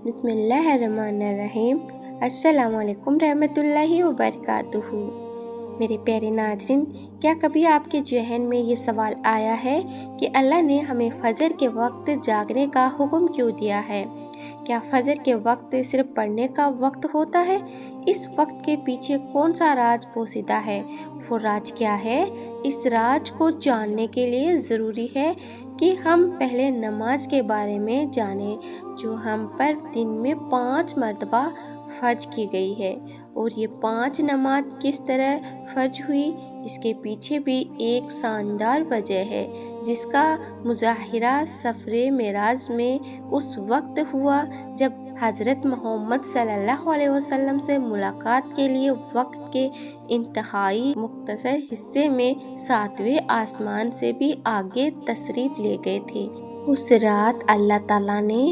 بسم اللہ الرحمن الرحیم۔ السلام علیکم رحمۃ اللہ وبرکاتہ۔ میرے پیارے ناظرین، کیا کبھی آپ کے ذہن میں یہ سوال آیا ہے کہ اللہ نے ہمیں فجر کے وقت جاگنے کا حکم کیوں دیا ہے؟ کیا فجر کے وقت صرف پڑھنے کا وقت ہوتا ہے؟ اس وقت کے پیچھے کون سا راز پوشیدہ ہے؟ وہ راز کیا ہے؟ اس راز کو جاننے کے لیے ضروری ہے کہ ہم پہلے نماز کے بارے میں جانیں، جو ہم پر دن میں 5 مرتبہ فرض کی گئی ہے۔ اور یہ 5 نماز کس طرح فرض ہوئی، اس کے پیچھے بھی ایک شاندار وجہ ہے، جس کا مظاہرہ سفر معراج میں اس وقت ہوا جب حضرت محمد صلی اللہ علیہ وسلم سے ملاقات کے لیے وقت کے انتہائی مختصر حصے میں 7ویں آسمان سے بھی آگے تشریف لے گئے تھے۔ اس رات اللہ تعالیٰ نے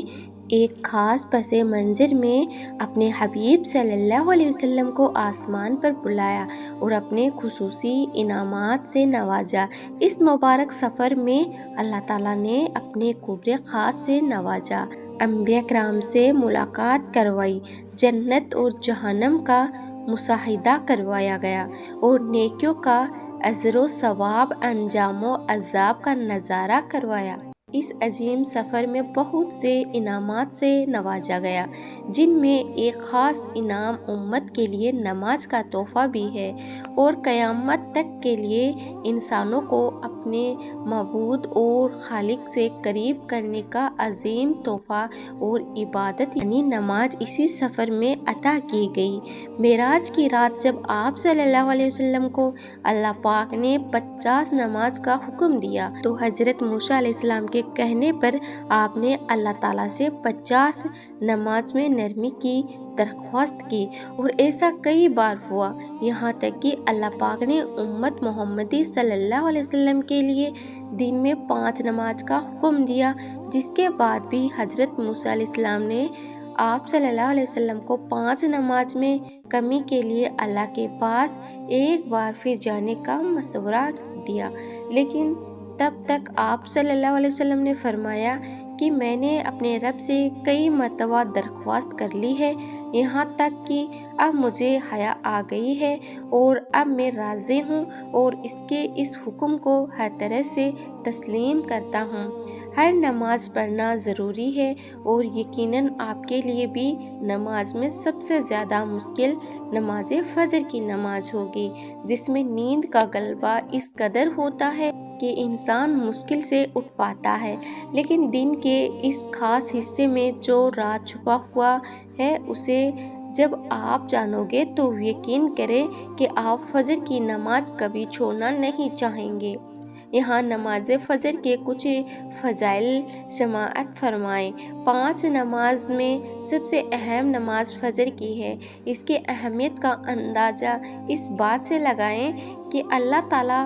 ایک خاص پس منظر میں اپنے حبیب صلی اللہ علیہ وسلم کو آسمان پر بلایا اور اپنے خصوصی انعامات سے نوازا۔ اس مبارک سفر میں اللہ تعالیٰ نے اپنے قرب خاص سے نوازا، انبیاء کرام سے ملاقات کروائی، جنت اور جہنم کا مشاہدہ کروایا گیا اور نیکیوں کا اجر و ثواب، انجام و عذاب کا نظارہ کروایا۔ اس عظیم سفر میں بہت سے انعامات سے نوازا گیا، جن میں ایک خاص انعام امت کے لیے نماز کا تحفہ بھی ہے اور قیامت تک کے لیے انسانوں کو اپنے معبود اور خالق سے قریب کرنے کا عظیم تحفہ اور عبادت یعنی نماز اسی سفر میں عطا کی گئی۔ معراج کی رات جب آپ صلی اللہ علیہ وسلم کو اللہ پاک نے 50 نماز کا حکم دیا تو حضرت موسیٰ علیہ السلام کے کہنے پر آپ نے اللہ تعالیٰ سے 50 نماز میں نرمی کی درخواست کی، اور ایسا کئی بار ہوا، یہاں تک کہ اللہ پاک نے امت محمدی صلی اللہ علیہ وسلم کے لیے دن میں 5 نماز کا حکم دیا، جس کے بعد بھی حضرت موسیٰ علیہ السلام نے آپ صلی اللہ علیہ وسلم کو 5 نماز میں کمی کے لیے اللہ کے پاس ایک بار پھر جانے کا مشورہ دیا، لیکن تب تک آپ صلی اللہ علیہ وسلم نے فرمایا کہ میں نے اپنے رب سے کئی مرتبہ درخواست کر لی ہے، یہاں تک کہ اب مجھے حیا آ گئی ہے اور اب میں راضی ہوں اور اس حکم کو ہر طرح سے تسلیم کرتا ہوں۔ ہر نماز پڑھنا ضروری ہے اور یقیناً آپ کے لیے بھی نماز میں سب سے زیادہ مشکل نماز فجر کی نماز ہوگی، جس میں نیند کا غلبہ اس قدر ہوتا ہے کہ انسان مشکل سے اٹھ پاتا ہے، لیکن دن کے اس خاص حصے میں جو راز چھپا ہوا ہے اسے جب آپ جانو گے تو یقین کریں کہ آپ فجر کی نماز کبھی چھوڑنا نہیں چاہیں گے۔ یہاں نماز فجر کے کچھ فضائل سماعت فرمائیں۔ 5 نماز میں سب سے اہم نماز فجر کی ہے۔ اس کی اہمیت کا اندازہ اس بات سے لگائیں کہ اللہ تعالیٰ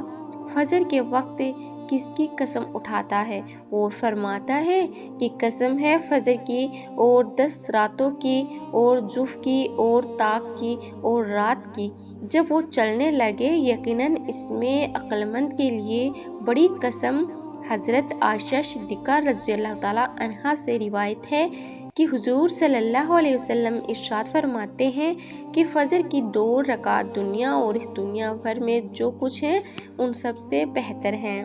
فجر کے وقت کس کی قسم اٹھاتا ہے اور فرماتا ہے کہ قسم ہے فجر کی اور 10 راتوں کی اور ظہر کی اور طاق کی اور رات کی، جب وہ چلنے لگے، یقیناً اس میں عقلمند کے لیے بڑی قسم۔ حضرت عائشہ صدیقہ رضی اللہ تعالیٰ عنہا سے روایت ہے کہ حضور صلی اللہ علیہ وسلم ارشاد فرماتے ہیں کہ فجر کی 2 رکعت دنیا اور اس دنیا بھر میں جو کچھ ہے ان سب سے بہتر ہیں۔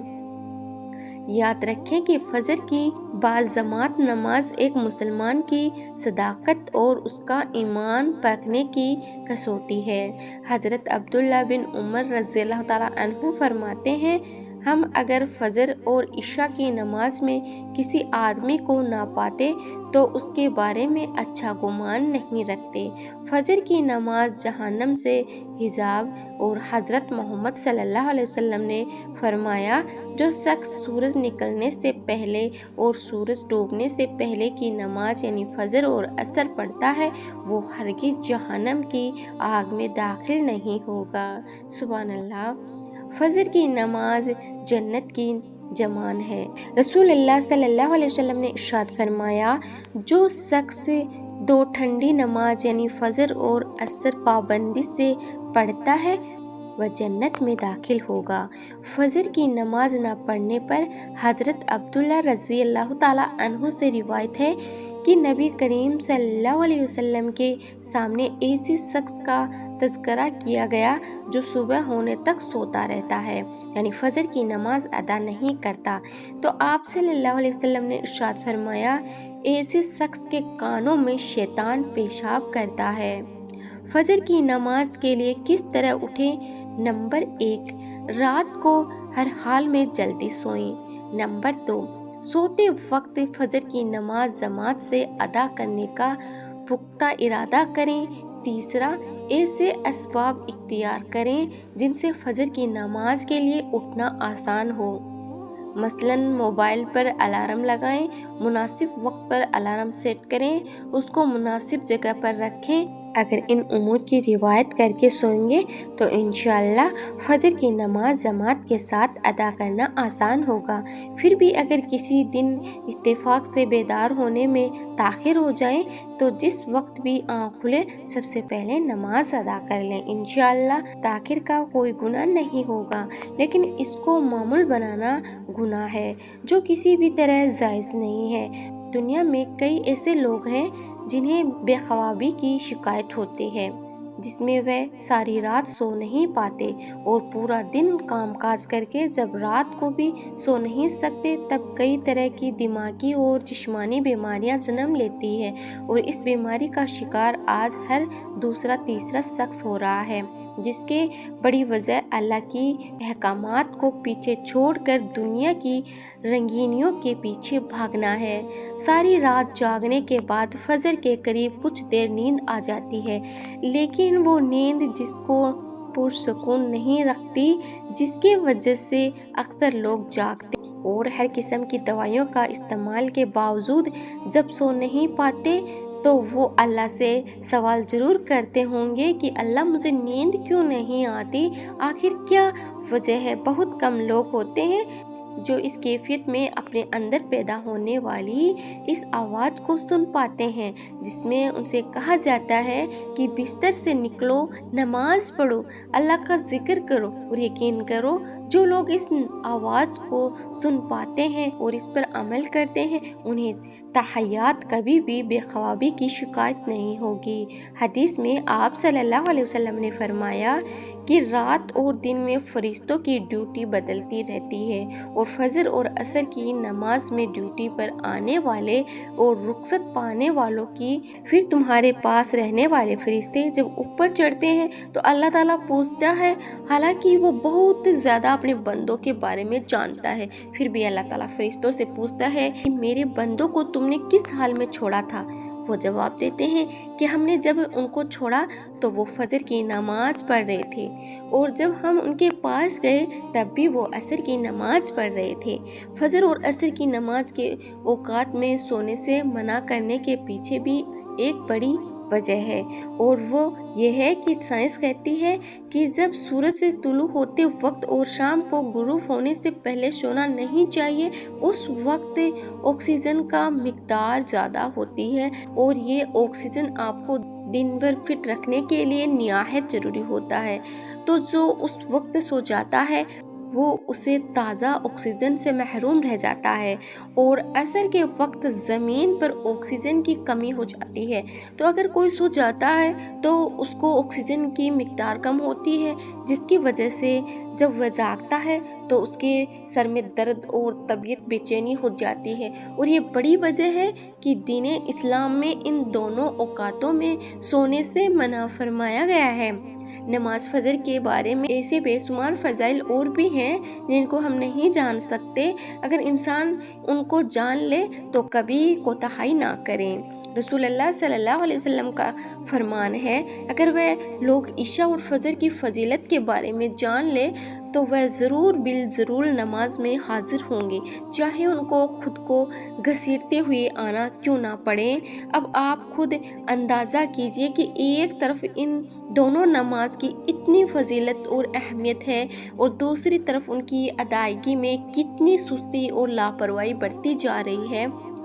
یاد رکھیں کہ فجر کی باجماعت نماز ایک مسلمان کی صداقت اور اس کا ایمان پرکھنے کی کسوٹی ہے۔ حضرت عبداللہ بن عمر رضی اللہ تعالیٰ عنہ فرماتے ہیں، ہم اگر فجر اور عشاء کی نماز میں کسی آدمی کو نہ پاتے تو اس کے بارے میں اچھا گمان نہیں رکھتے۔ فجر کی نماز جہنم سے حجاب، اور حضرت محمد صلی اللہ علیہ وسلم نے فرمایا، جو شخص سورج نکلنے سے پہلے اور سورج ڈوبنے سے پہلے کی نماز یعنی فجر اور عصر پڑھتا ہے وہ ہرگز جہنم کی آگ میں داخل نہیں ہوگا۔ سبحان اللہ۔ فجر کی نماز جنت کی ضمان ہے۔ رسول اللہ صلی اللہ علیہ وسلم نے ارشاد فرمایا، جو شخص 2 ٹھنڈی نماز یعنی فجر اور عصر پابندی سے پڑھتا ہے وہ جنت میں داخل ہوگا۔ فجر کی نماز نہ پڑھنے پر حضرت عبداللہ رضی اللہ تعالیٰ عنہ سے روایت ہے کہ نبی کریم صلی اللہ علیہ وسلم کے سامنے ایسی شخص کا تذکرہ کیا گیا جو صبح ہونے تک سوتا رہتا ہے، یعنی فجر کی نماز ادا نہیں کرتا۔ تو آپ صلی اللہ علیہ وسلم نے ارشاد فرمایا، ایسے شخص کے کانوں میں شیطان پیشاب کرتا ہے۔ فجر کی نماز کے لیے کس طرح اٹھیں؟ نمبر 1، رات کو ہر حال میں جلدی سوئیں۔ نمبر 2، سوتے وقت فجر کی نماز جماعت سے ادا کرنے کا پختہ ارادہ کریں۔ تیسرا، ایسے اسباب اختیار کریں جن سے فجر کی نماز کے لیے اٹھنا آسان ہو۔ مثلاً موبائل پر الارم لگائیں، مناسب وقت پر الارم سیٹ کریں، اس کو مناسب جگہ پر رکھیں۔ اگر ان امور کی روایت کر کے سوئیں گے تو انشاءاللہ فجر کی نماز جماعت کے ساتھ ادا کرنا آسان ہوگا۔ پھر بھی اگر کسی دن اتفاق سے بیدار ہونے میں تاخیر ہو جائے تو جس وقت بھی آنکھ کھلے سب سے پہلے نماز ادا کر لیں۔ انشاءاللہ تاخیر کا کوئی گناہ نہیں ہوگا، لیکن اس کو معمول بنانا گناہ ہے جو کسی بھی طرح جائز نہیں ہے۔ دنیا میں کئی ایسے لوگ ہیں جنہیں بے خوابی کی شکایت ہوتی ہے، جس میں وہ ساری رات سو نہیں پاتے اور پورا دن کام کاج کر کے جب رات کو بھی سو نہیں سکتے تب کئی طرح کی دماغی اور جسمانی بیماریاں جنم لیتی ہیں، اور اس بیماری کا شکار آج ہر دوسرا تیسرا شخص ہو رہا ہے، جس کے بڑی وجہ اللہ کی احکامات کو پیچھے چھوڑ کر دنیا کی رنگینیوں کے پیچھے بھاگنا ہے۔ ساری رات جاگنے کے بعد فجر کے قریب کچھ دیر نیند آ جاتی ہے، لیکن وہ نیند جس کو پرسکون نہیں رکھتی، جس کی وجہ سے اکثر لوگ جاگتے اور ہر قسم کی دوائیوں کا استعمال کے باوجود جب سو نہیں پاتے تو وہ اللہ سے سوال ضرور کرتے ہوں گے کہ اللہ مجھے نیند کیوں نہیں آتی، آخر کیا وجہ ہے؟ بہت کم لوگ ہوتے ہیں جو اس کیفیت میں اپنے اندر پیدا ہونے والی اس آواز کو سن پاتے ہیں جس میں ان سے کہا جاتا ہے کہ بستر سے نکلو، نماز پڑھو، اللہ کا ذکر کرو، اور یقین کرو جو لوگ اس آواز کو سن پاتے ہیں اور اس پر عمل کرتے ہیں انہیں تاحیات کبھی بھی بے خوابی کی شکایت نہیں ہوگی۔ حدیث میں آپ صلی اللہ علیہ وسلم نے فرمایا کہ رات اور دن میں فرشتوں کی ڈیوٹی بدلتی رہتی ہے، اور فجر اور عصر کی نماز میں ڈیوٹی پر آنے والے اور رخصت پانے والوں کی پھر تمہارے پاس رہنے والے فرشتے جب اوپر چڑھتے ہیں تو اللہ تعالیٰ پوچھتا ہے، حالانکہ وہ بہت زیادہ اپنے بندوں کے بارے میں جانتا ہے، پھر بھی اللہ تعالیٰ فرشتوں سے پوچھتا ہے کہ میرے بندوں کو تم نے کس حال میں چھوڑا تھا؟ وہ جواب دیتے ہیں کہ ہم نے جب ان کو چھوڑا تو وہ فجر کی نماز پڑھ رہے تھے، اور جب ہم ان کے پاس گئے تب بھی وہ عصر کی نماز پڑھ رہے تھے۔ فجر اور عصر کی نماز کے اوقات میں سونے سے منع کرنے کے پیچھے بھی ایک بڑی وجہ ہے، اور وہ یہ ہے کہ سائنس کہتی ہے کہ جب سورج طلوع ہوتے وقت اور شام کو غروب ہونے سے پہلے سونا نہیں چاہیے، اس وقت آکسیجن کا مقدار زیادہ ہوتی ہے، اور یہ آکسیجن آپ کو دن بھر فٹ رکھنے کے لیے نہایت ضروری ہوتا ہے۔ تو جو اس وقت سو جاتا ہے وہ اسے تازہ آکسیجن سے محروم رہ جاتا ہے، اور عصر کے وقت زمین پر آکسیجن کی کمی ہو جاتی ہے، تو اگر کوئی سو جاتا ہے تو اس کو آکسیجن کی مقدار کم ہوتی ہے، جس کی وجہ سے جب وہ جاگتا ہے تو اس کے سر میں درد اور طبیعت بے چینی ہو جاتی ہے، اور یہ بڑی وجہ ہے کہ دین اسلام میں ان دونوں اوقاتوں میں سونے سے منع فرمایا گیا ہے۔ نماز فجر کے بارے میں ایسے بے شمار فضائل اور بھی ہیں جن کو ہم نہیں جان سکتے، اگر انسان ان کو جان لے تو کبھی کوتاہی نہ کریں۔ رسول اللہ صلی اللہ علیہ وسلم کا فرمان ہے، اگر وہ لوگ عشاء اور فجر کی فضیلت کے بارے میں جان لے تو وہ ضرور بالضرور نماز میں حاضر ہوں گے، چاہے ان کو خود کو گھسیٹتے ہوئے آنا کیوں نہ پڑے۔ اب آپ خود اندازہ کیجئے کہ ایک طرف ان دونوں نماز کی اتنی فضیلت اور اہمیت ہے اور دوسری طرف ان کی ادائیگی میں کتنی سستی اور لاپرواہی برتی جا رہی ہے۔